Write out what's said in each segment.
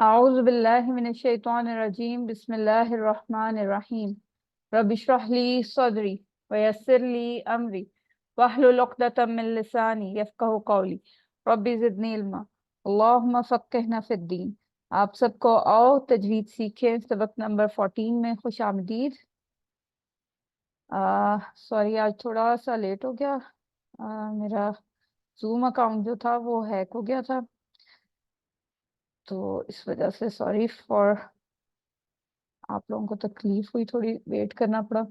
आऊज़ु बिल्लाहि मिनश शैतानिर रजीम बिस्मिल्लाहिर रहमानिर रहीम रब्बि इश्रह ली सदरी व यस्सिर ली अमरी वहलुल उक़दतम मिन लिसानी यफ़क़हू क़ौली रब्बि ज़िदनी इल्मा अल्लाहुम्मा फ़क़्क़िहना फ़िद्दीन। आप सबको आओ तजवीद सीखें सबक नंबर 14 में खुश आमदीद। सॉरी आज थोड़ा सा लेट हो गया। मेरा जूम अकाउंट जो था वो हैक हो गया था, तो इस वजह से सॉरी फॉर आप लोगों को तकलीफ हुई, थोड़ी वेट करना पड़ा।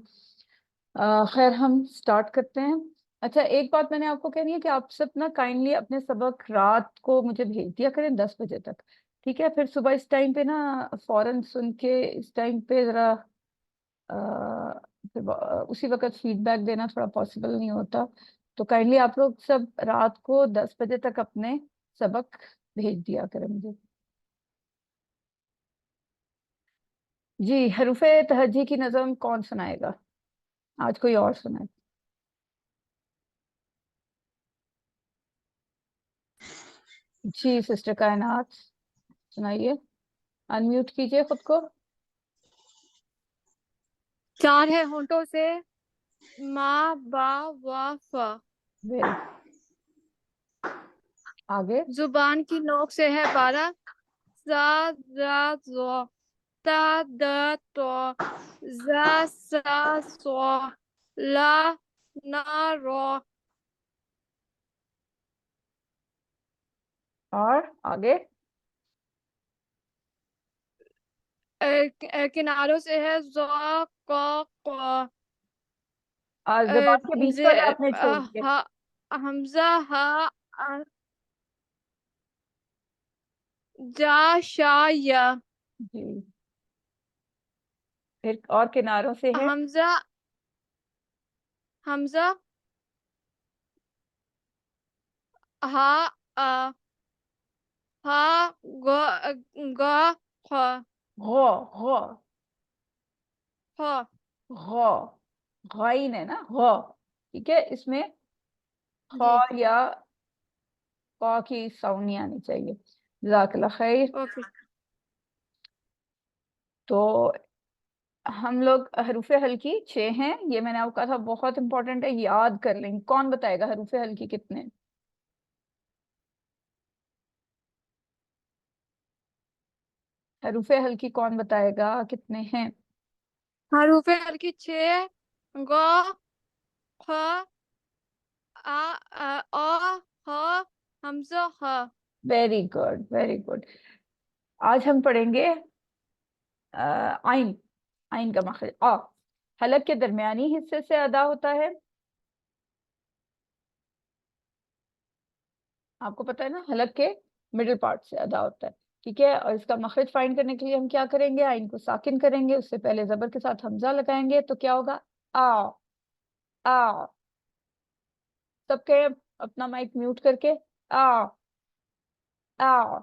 खैर हम स्टार्ट करते हैं। अच्छा, एक बात मैंने आपको कहनी है कि आप सब ना काइंडली अपने सबक रात को मुझे भेज दिया करें 10 बजे तक, ठीक है? फिर सुबह इस टाइम पे ना फौरन सुन के इस टाइम पे ज़रा फिर उसी वक्त फीडबैक देना थोड़ा पॉसिबल नहीं होता। तो काइंडली आप लोग सब रात को 10 बजे तक अपने सबक भेज दिया करें मुझे। जी, हरूफे तहज्जी की नज़म कौन सुनाएगा? आज कोई और सुनाए। जी सिस्टर कायनात सुनाइए, अनम्यूट कीजिए खुद को। चार है होंठों से मा बा वा फा। वेरी आगे। जुबान की नोक से है 12 सा रा जो ता द तो जा सा सो ला ना रो। और आगे। किनारों से है जो को जबान के बीच जे वाले आपने छोड़ दिए। हा हमजा हा जा शा या। जी, फिर और किनारों से है। हमजा हमजा हा आ हा ग ग ख गो गो ख। गो गाइन है ना, गो। ठीक है, इसमें ख जी या क की साउंड नहीं आनी चाहिए। जज़ाकल्लाह खैर। ओके। तो हम लोग हरूफे हल्की 6 हैं, ये मैंने आपको कहा था बहुत इंपॉर्टेंट है, याद कर लेंगे। कौन बताएगा हरूफे हल्की कितने हैं? हरूफे हल्की कौन बताएगा कितने हैं? हरूफे हल्की 6 ग ख आ ह हमजा ह। Very good very good. आज हम पढ़ेंगे आइन। आइन का मखरज आ हलक के दरमियानी हिस्से से अदा होता है। आपको पता है ना, हलक के मिडिल पार्ट से अदा होता है। ठीक है, और इसका मखरज फाइंड करने के लिए हम क्या करेंगे? आइन को साकिन करेंगे, उससे पहले जबर के साथ हमजा लगाएंगे, तो क्या होगा? आ आ। सबके अपना माइक म्यूट करके आ आ।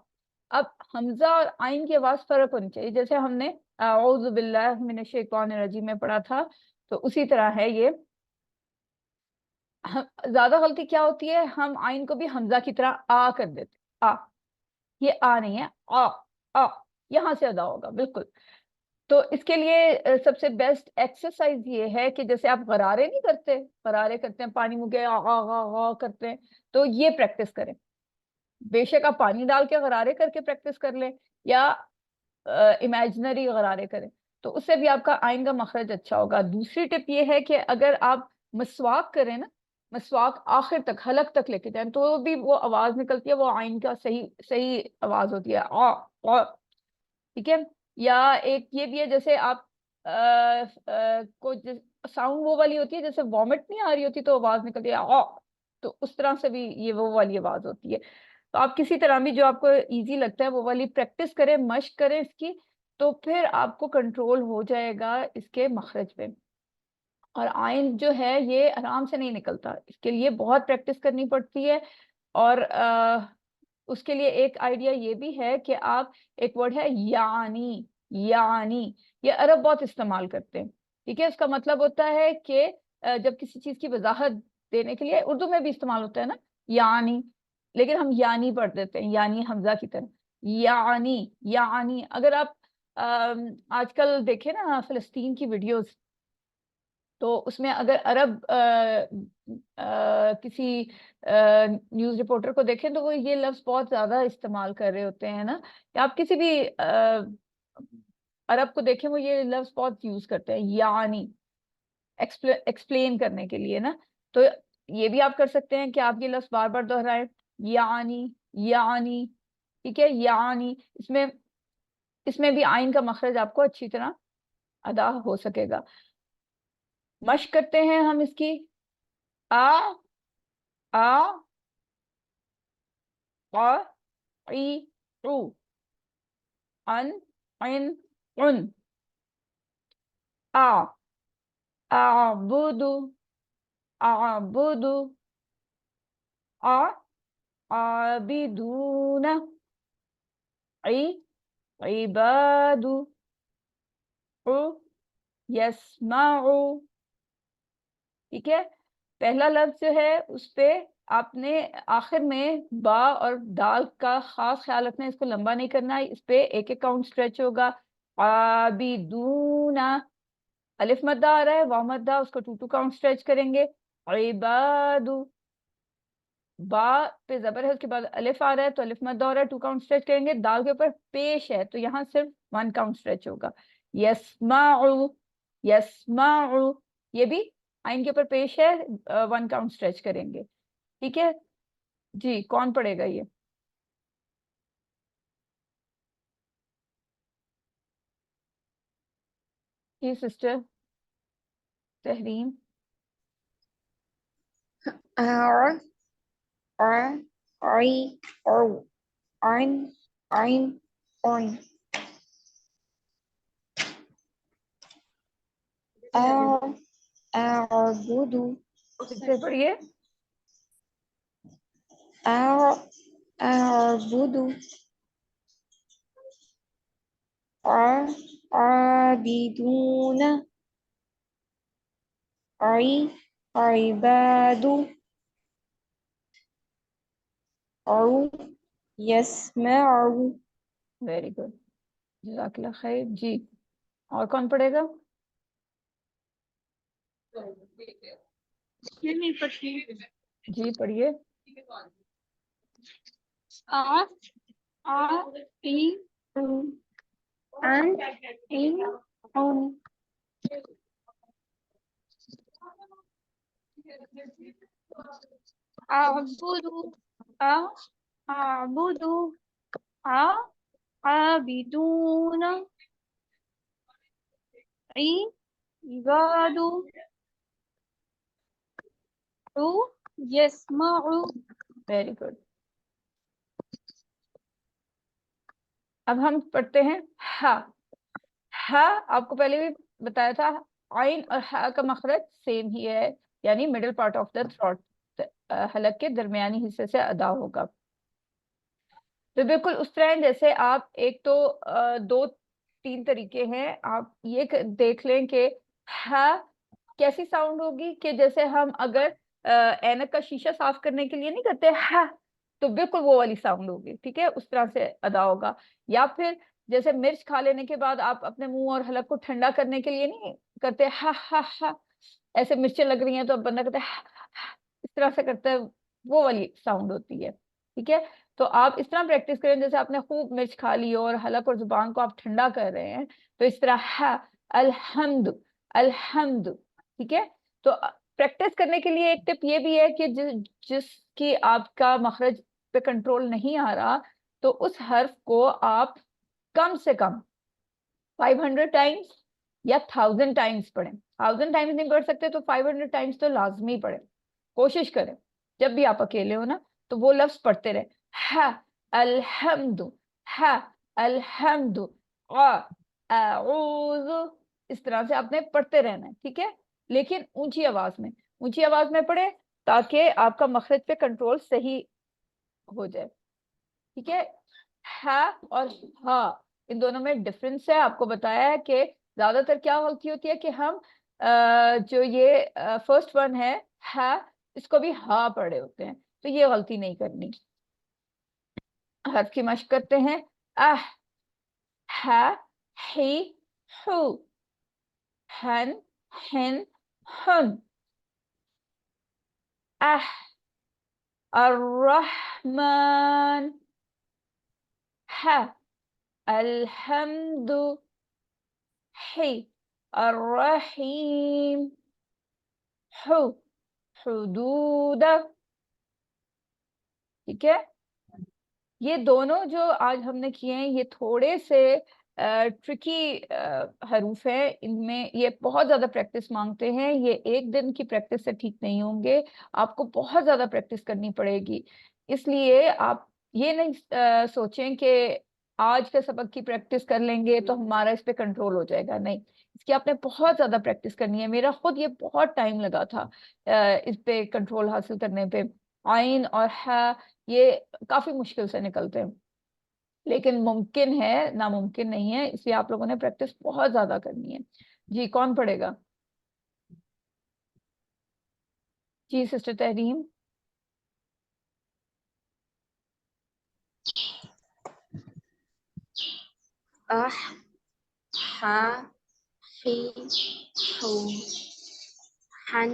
अब हमजा और आइन की आवाज फर्क होनी चाहिए, जैसे हमने औज़ु बिल्लाहि मिनश शैतानिर रजीम में पढ़ा था, तो उसी तरह है ये। ज्यादा गलती क्या होती है, हम आइन को भी हमजा की तरह आ कर देते। आ, ये आ नहीं है, आ आ। यहां से अदा होगा बिल्कुल। तो इसके लिए सबसे बेस्ट एक्सरसाइज ये है कि जैसे आप गरारे नहीं करते, गरारे करते हैं पानी मुंह के आ करते हैं, तो ये प्रैक्टिस करें। बेशक आप पानी डाल के गरारे करके प्रैक्टिस कर लें, या इमेजिनरी गरारे करें, तो उससे भी आपका आइन का मखरज अच्छा होगा। दूसरी टिप ये है कि अगर आप मसवाक करें ना, मसवाक आखिर तक हलक तक लेके जाएं, तो भी वो आवाज निकलती है, वो आइन का सही सही आवाज होती है, आ। ठीक है। या एक ये भी है, जैसे आप को साउंड वो वाली होती है, जैसे वॉमिट नहीं आ रही होती तो आवाज निकलती है आ, तो उस तरह से भी ये वो वाली आवाज होती है। तो आप किसी तरह भी जो आपको इजी लगता है वो वाली प्रैक्टिस करें, मश्क करें इसकी, तो फिर आपको कंट्रोल हो जाएगा इसके मखरज पे। और आइन जो है ये आराम से नहीं निकलता, इसके लिए बहुत प्रैक्टिस करनी पड़ती है। और उसके लिए एक आइडिया ये भी है कि आप, एक वर्ड है यानी, यानी, ये अरब बहुत इस्तेमाल करते हैं। ठीक है, इसका मतलब होता है कि जब किसी चीज की वजाहत देने के लिए, उर्दू में भी इस्तेमाल होता है ना यानी, लेकिन हम यानी पढ़ देते हैं, यानी हमजा की तरह। यानी अगर आप आजकल देखें ना फिलिस्तीन की वीडियोस, तो उसमें अगर अरब किसी न्यूज़ रिपोर्टर को देखें तो वो ये लफ्ज़ बहुत ज़्यादा इस्तेमाल कर रहे होते हैं ना, या आप किसी भी अरब को देखें वो ये लफ्ज़ बहुत यूज़ करते हैं यानी, एक्सप्लेन करने के लिए ना। तो ये भी आप कर सकते हैं कि आप ये लफ्ज़ बार बार दोहराएं, यानी, ठीक है, यानी। इसमें इसमें भी आइन का मखरज आपको अच्छी तरह अदा हो सकेगा। मश्क करते हैं हम इसकी। आ आ ई उ अन इन उन आ आबुदु आबुदु आ आबिदूना ई इबादु उ यस्माउ। ठीक है, पहला लफ्ज जो है उस पे आपने आखिर में बा और दाल का खास ख्याल रखना है, इसको लंबा नहीं करना है, इस पे एक एक काउंट स्ट्रेच होगा। आबिदूना, अलिफ मद्दा आ रहा है, वाव मद्दा, उसको टू टू काउंट स्ट्रेच करेंगे। इबादु, बा पे जबर है, उसके बाद अलिफ आ रहा है तो अलिफ मद्दा हो रहा है, टू काउंट स्ट्रेच करेंगे। दाल के ऊपर पेश है तो यहाँ सिर्फ वन काउंट स्ट्रेच होगा। यस्माउ, यस्माउ, ये भी आइन के ऊपर पेश है, वन काउंट स्ट्रेच करेंगे। ठीक है जी, कौन पढ़ेगा ये? जी sister Tahreem. R R I O Ein Ein On A'budu फिर पढ़िए। A'budu Abiduna Ibadu Au Yasma'u। Very good, जज़ाकल्लाह खैर जी। और कौन पढ़ेगा? जी पढ़िए। आ आ ई उ अन इन उन अअबुदु अ अअबुदु अ आबिदून इ इबादु उ यस्मउ। Very good. अब हम पढ़ते हैं हा। हा आपको पहले भी बताया था, आइन और हा का मखरज सेम ही है, यानी middle part of the throat, हलक के दरमियानी हिस्से से अदा होगा। तो बिल्कुल उस तरह जैसे आप एक तो दो तीन तरीके हैं, आप ये देख लें कि हा कैसी साउंड होगी, कि जैसे हम अगर ऐनक का शीशा साफ करने के लिए नहीं करते हा, तो बिल्कुल वो वाली साउंड होगी। ठीक है, उस तरह से अदा होगा। या फिर जैसे मिर्च खा लेने के बाद आप अपने मुंह और हलक को ठंडा करने के लिए नहीं करते हा हा हा, ऐसे मिर्चें लग रही हैं तो बंदा कहता है हा, हा, इस तरह से करता है, वो वाली साउंड होती है। ठीक है, तो आप इस तरह प्रैक्टिस करें जैसे आपने खूब मिर्च खा ली हो और हलक और जुबान को आप ठंडा कर रहे हैं, तो इस तरह हा अल्हम्द अल्हम्द। ठीक है, तो प्रैक्टिस करने के लिए एक टिप ये भी है कि जिसकी आपका मखरज पे कंट्रोल नहीं आ रहा, तो उस हर्फ को आप कम से कम 500 टाइम्स या 1000 टाइम्स पढ़ें। 1000 टाइम्स नहीं पढ़ सकते तो 500 टाइम्स तो लाजमी पढ़ें। कोशिश करें जब भी आप अकेले हो ना, तो वो लफ्ज पढ़ते रहे, हा अल्हम्दु, हा अल्हम्दु, अऊज़ु, इस तरह से आपने पढ़ते रहना है। ठीक है, लेकिन ऊंची आवाज में पढ़े ताकि आपका मखरज पे कंट्रोल सही हो जाए। ठीक है, हा और हा इन दोनों में डिफरेंस है, आपको बताया है कि ज्यादातर क्या गलती होती है कि हम जो ये फर्स्ट वन है हा, इसको भी हा पढ़े होते हैं, तो ये गलती नहीं करनी। हर्फ की मश्क करते हैं। अह, ह, ही, हु, हन, हिन, हुन, अह, अर्रहमान, ह, अलहम्दु, ही, अर्रहीम, हु, हुदूद। ठीक है, ये दोनों जो आज हमने किए हैं ये थोड़े से ट्रिकी हरूफ हैं, इनमें ये बहुत ज्यादा प्रैक्टिस मांगते हैं, ये एक दिन की प्रैक्टिस से ठीक नहीं होंगे, आपको बहुत ज्यादा प्रैक्टिस करनी पड़ेगी। इसलिए आप ये नहीं सोचें कि आज के सबक की प्रैक्टिस कर लेंगे तो हमारा इस पे कंट्रोल हो जाएगा, नहीं, इसकी आपने बहुत ज्यादा प्रैक्टिस करनी है। मेरा खुद ये बहुत टाइम लगा था इस पे कंट्रोल हासिल करने पे। आइन और है ये काफी मुश्किल से निकलते हैं, लेकिन मुमकिन है, नामुमकिन नहीं है, इसलिए आप लोगों ने प्रैक्टिस बहुत ज्यादा करनी है। जी, कौन पढ़ेगा? जी सिस्टर तहरीम। अह, हा, ही, हू, हन,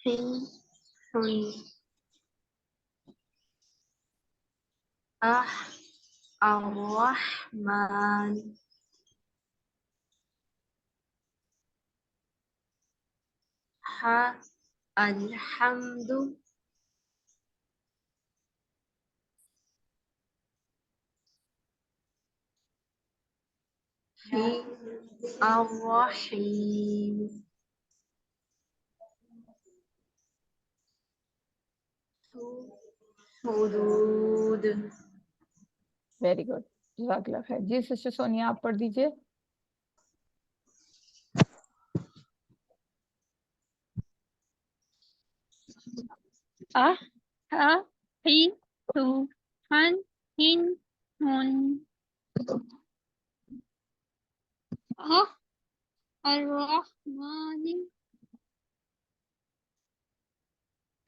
हिन, हुन, अह, अर्रहमान, हा, अलहम्दु, ही, अर्रहीम, हु, हुदूद। वेरी गुड, जज़ाकल्लाह खैर। जी सिस्टर सोनिया, आप पढ़ दीजिए। अह, हा, ही, हू, हन, हिन, हुन, अह, अर्रहमानी,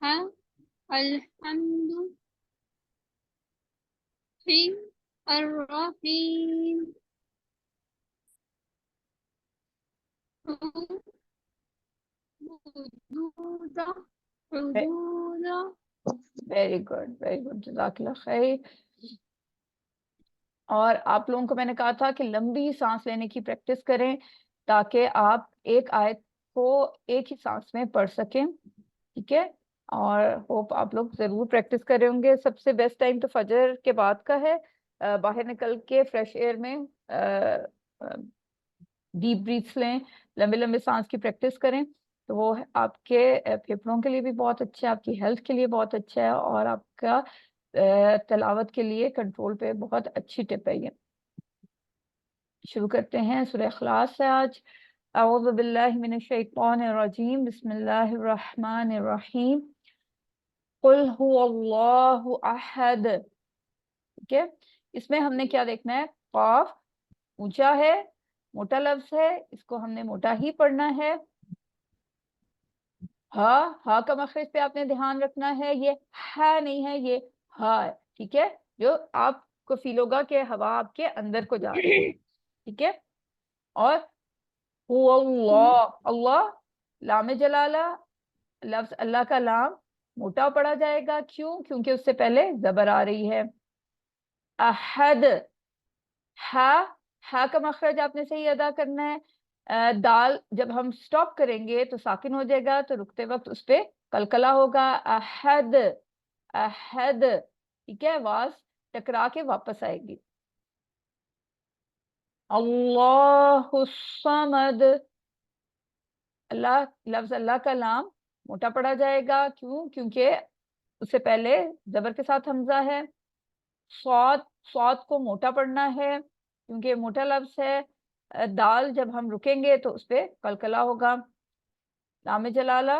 हा, अलहम्दु, ही, अर्रहीम, हू, हुदूद, हुदूद। वेरी गुड, जज़ाकल्लाह खैर। और आप लोगों को मैंने कहा था कि लंबी सांस लेने की प्रैक्टिस करें ताकि आप एक आयत को एक ही सांस में पढ़ सकें। ठीक है, और होप आप लोग जरूर प्रैक्टिस कर रहे होंगे। सबसे बेस्ट टाइम तो फजर के बाद का है, बाहर निकल के फ्रेश एयर में डीप ब्रीथ्स लें, लंबे लंबे सांस की प्रैक्टिस करें, तो वो आपके फेफड़ों के लिए भी बहुत अच्छा है, आपकी हेल्थ के लिए बहुत अच्छा है, और आपका तिलावत के लिए कंट्रोल पे बहुत अच्छी टिप है ये। शुरू करते हैं, सूरह इखलास से आज। अऊज़ु बिल्लाहि मिनश शैतानिर रजीम, बिस्मिल्लाहिर रहमानिर रहीम। कुल हुवल्लाहु अहद। ठीक है, इसमें हमने क्या देखना है? काफ ऊंचा है, मोटा लफ्ज है, इसको हमने मोटा ही पढ़ना है। हा का मखरज पे आपने ध्यान रखना है, ये है नहीं है, ये हा है। ठीक है, जो आपको फील होगा कि हवा आपके अंदर को जा रही है। ठीक है, और हुवल्लाह, अल्लाह, लाम जलाला, लफ्ज अल्लाह का लाम मोटा पढ़ा जाएगा। क्यों? क्योंकि उससे पहले जबर आ रही है। अहद, हा का मखरज आपने सही अदा करना है। दाल जब हम स्टॉप करेंगे तो साकिन हो जाएगा, तो रुकते वक्त उस पे कलकला होगा। अहद, अहद। ठीक है, आवाज टकरा के वापस आएगी। अल्लाहु समद, अल्लाह, लफ्ज अल्लाह का लाम मोटा पढ़ा जाएगा। क्यों? क्योंकि उससे पहले जबर के साथ हमजा है। स्वाद, स्वाद को मोटा पढ़ना है क्योंकि मोटा लफ्ज है। दाल जब हम रुकेंगे तो उस पे कलकला होगा। लाम जलाला,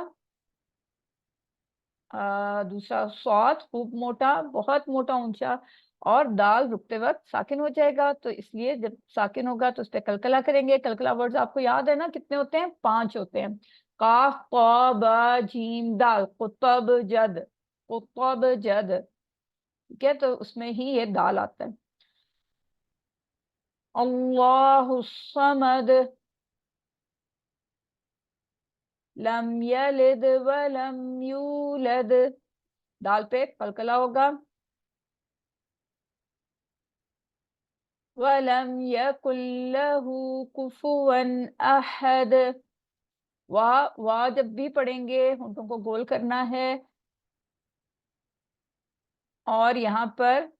दूसरा स्वाद खूब मोटा, बहुत मोटा ऊंचा, और दाल रुकते वक्त साकिन हो जाएगा, तो इसलिए जब साकिन होगा तो उस पे कलकला करेंगे। कलकला वर्ड्स आपको याद है ना, कितने होते हैं? 5 होते हैं। काफ, क़, ब, जीम, दाल। कुतब जद, कुतब जद। ठीक है, तो उसमें ही ये दाल आता है। अल्लाहु समद, लम यलिद व लम यूलद, दाल पे कलकला होगा। वलम यकुल लहू कुफुवन अहद, वाह जब भी पढ़ेंगे होंठों को गोल करना है। और यहाँ पर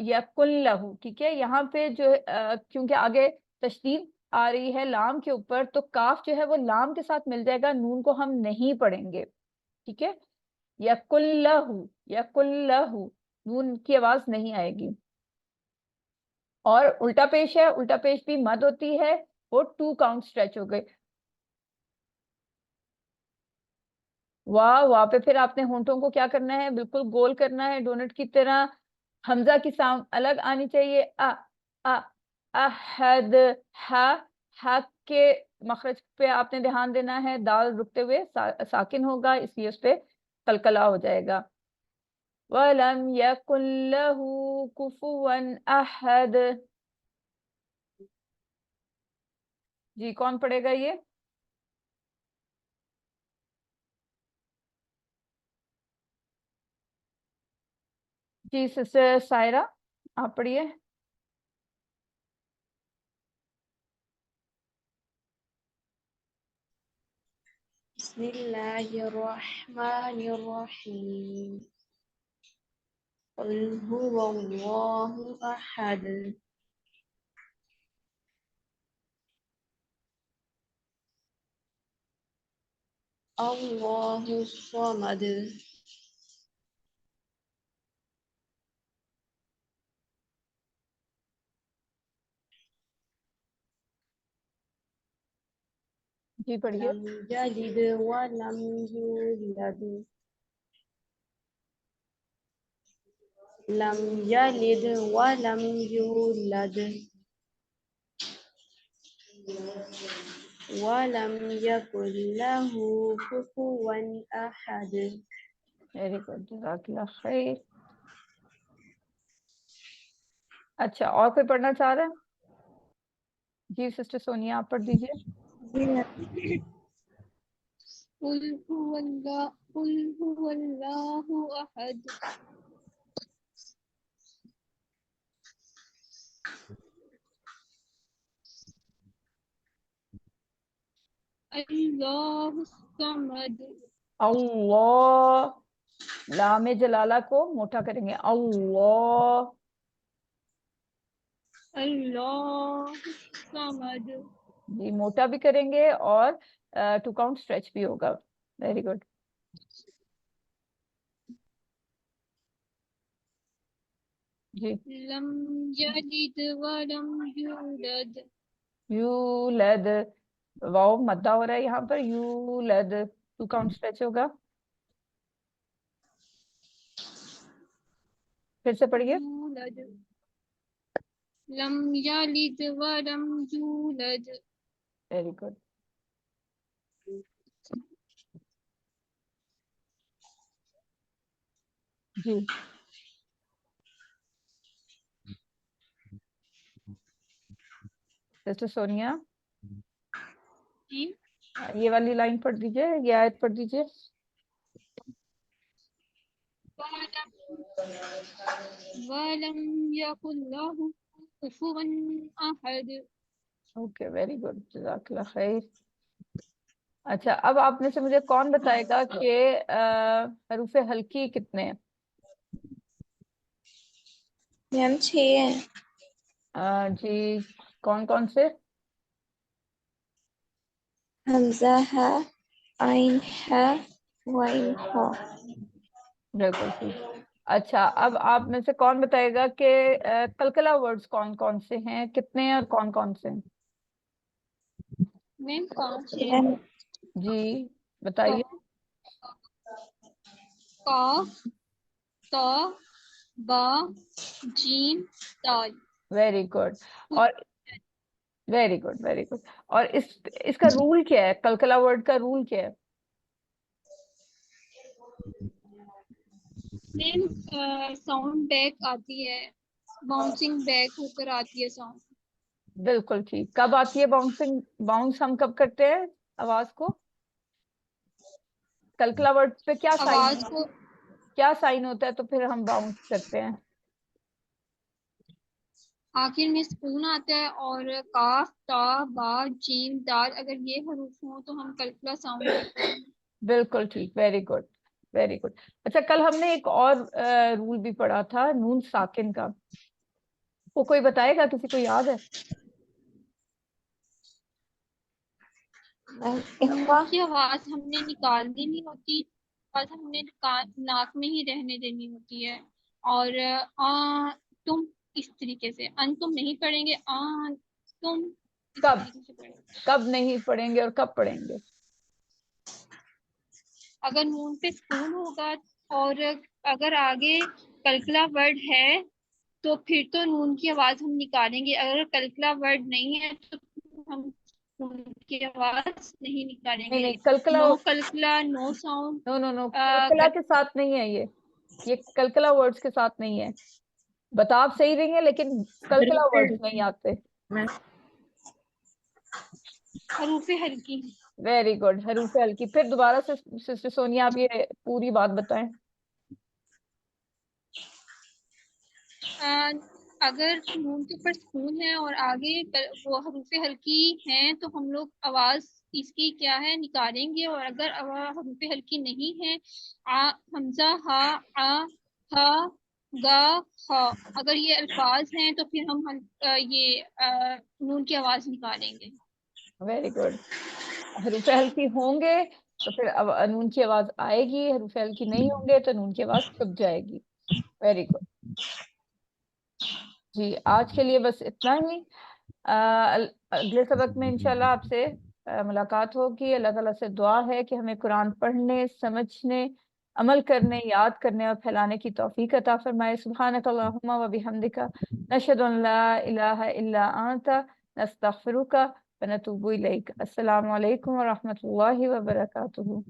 यकुल लहू, ठीक है, यहाँ पे जो क्योंकि आगे तशदीद आ रही है लाम के ऊपर, तो काफ जो है वो लाम के साथ मिल जाएगा, नून को हम नहीं पढ़ेंगे, ठीक है। यकुल्लहु, यकुल्लहु, नून की आवाज नहीं आएगी। और उल्टा पेश है, उल्टा पेश भी मद होती है, वो 2 काउंट स्ट्रेच हो गए। वाह पे फिर आपने होंठों को क्या करना है, बिल्कुल गोल करना है डोनट की तरह। हमजा की साउंड अलग आनी चाहिए, अ अहद, हा के मखरज पे आपने ध्यान देना है, दाल रुकते हुए साकिन होगा, इसलिए उस पे कलकला हो जाएगा। वलम यकुल लहू कुफुवन अहद। जी कौन पढ़ेगा ये? जी सिस्टर सायरा, आप पढ़िए। बिस्मिल्लाहिर्रहमानिर्रहीम। क़ुल हुवल्लाहु अहद। अल्लाहु समद। जी पढ़िए। लम यलिद व लम यूलद। लम यलिद व लम यूलद। वलम यकुल लहू कुफुवन अहद। वेरी गुड, जज़ाकल्लाह खैर। अच्छा, और कोई पढ़ना चाह रहा है? जी सिस्टर सोनिया, आप पढ़ दीजिए। कुल हुवल्लाहु अहद। अल्लाहु समद। अल्लाह, लामे जलाला को मोटा करेंगे, अल्लाह। अल्लाहु समद। जी मोटा भी करेंगे और 2 काउंट स्ट्रेच भी होगा। Very good. जी लम यलिद व लम यूलद। यूलद, वाव मद्दा हो रहा है यहाँ पर, यूलद 2 काउंट स्ट्रेच होगा। फिर से पढ़िए। यूलद। लम यलिद व लम यूलद। Very good. जी सिस्टर सोनिया, जी। ये वाली लाइन पढ़ दीजिए, ये आयत पढ़ दीजिए। वलम यकुल लहू कुफुवन अहद। ओके वेरी गुड, जज़ाकल्लाह खैर। अच्छा, अब आप में से मुझे कौन बताएगा कि हरूफ हल्की कितने हैं? मैम 6 है। जी कौन कौन से? हमजा है, आइन है, वाइन है। बिल्कुल ठीक। अच्छा, अब आप में से कौन बताएगा कि कलकला वर्ड्स कौन कौन से हैं, कितने हैं और कौन कौन से हैं? मैम 5 है। मैम जी बताइए। काफ, ता, बा, जीम, दाल। Very good. और वेरी गुड, वेरी गुड। और इसका रूल क्या है, कलकला वर्ड का रूल क्या है? मैम साउंड बैक आती है, बाउंसिंग बैक होकर आती है साउंड। बिल्कुल ठीक। कब आती है बाउंसिंग? बाउंस हम कब करते हैं आवाज को? कलकला वर्ड पे क्या साइन आवाज को क्या साइन होता है तो फिर हम बाउंस करते हैं? आखिर में सुकून आता है, और काफ, ता, बा, जीम, दाल, अगर ये हरूफ हो तो हम कल्कला साउंड करते हैं। बिल्कुल ठीक, वेरी गुड, वेरी गुड। अच्छा, कल हमने एक और रूल भी पढ़ा था नून साकिन का, वो कोई बताएगा? किसी को याद है? इख्वा की आवाज हमने निकालनी नहीं होती, आवाज हमने नाक में ही रहने देनी होती है। और तुम इस तरीके से, तुम नहीं पढ़ेंगे, तुम इस कब तरीके से पढ़ेंगे। कब नहीं पढ़ेंगे और कब पढ़ेंगे? अगर नून पे सुकून होगा और अगर आगे कलकला वर्ड है तो फिर तो नून की आवाज हम निकालेंगे, अगर कलकला वर्ड नहीं है तो हम नून की आवाज नहीं नहीं निकालेंगे। नहीं, कलकला, नो कलकला, no sound. No no no, कलकला के साथ नहीं है ये कलकला वर्ड्स के साथ नहीं है। बता आप सही रही हैं लेकिन कलकला वर्ड्स नहीं आते। हरूफे हल्की। वेरी गुड, हरूफ हल्की। फिर दोबारा से सिस्टर सोनिया आप ये पूरी बात बताएं। अगर नून के ऊपर सुकून है और आगे वो हरूफे हल्की हैं तो हम लोग आवाज इसकी क्या है निकालेंगे, और अगर हरूफे हल्की नहीं है, हमजा, हा, आ, हा, गा, हा, अगर ये अल्फाज हैं तो फिर हम ये नून की आवाज निकालेंगे। Very good. हरूफ हल्की होंगे तो फिर अब नून की आवाज आएगी, हरूफ हल्की नहीं होंगे तो नून की आवाज छुप जाएगी। वेरी गुड जी। आज के लिए बस इतना ही। अगले सबक में इंशाल्लाह आपसे मुलाकात होगी। अल्लाह ताला से दुआ है कि हमें कुरान पढ़ने, समझने, अमल करने, याद करने और फैलाने की तौफीक अता फरमाए। सुब्हानक अल्लाहुम्मा व बिहम्दिका नशहदु अन ला इलाहा इल्ला अंता नस्तगफिरुका व नतूबु इलैक। अस्सलामु अलैकुम व रहमतुल्लाहि व बरकातुहू।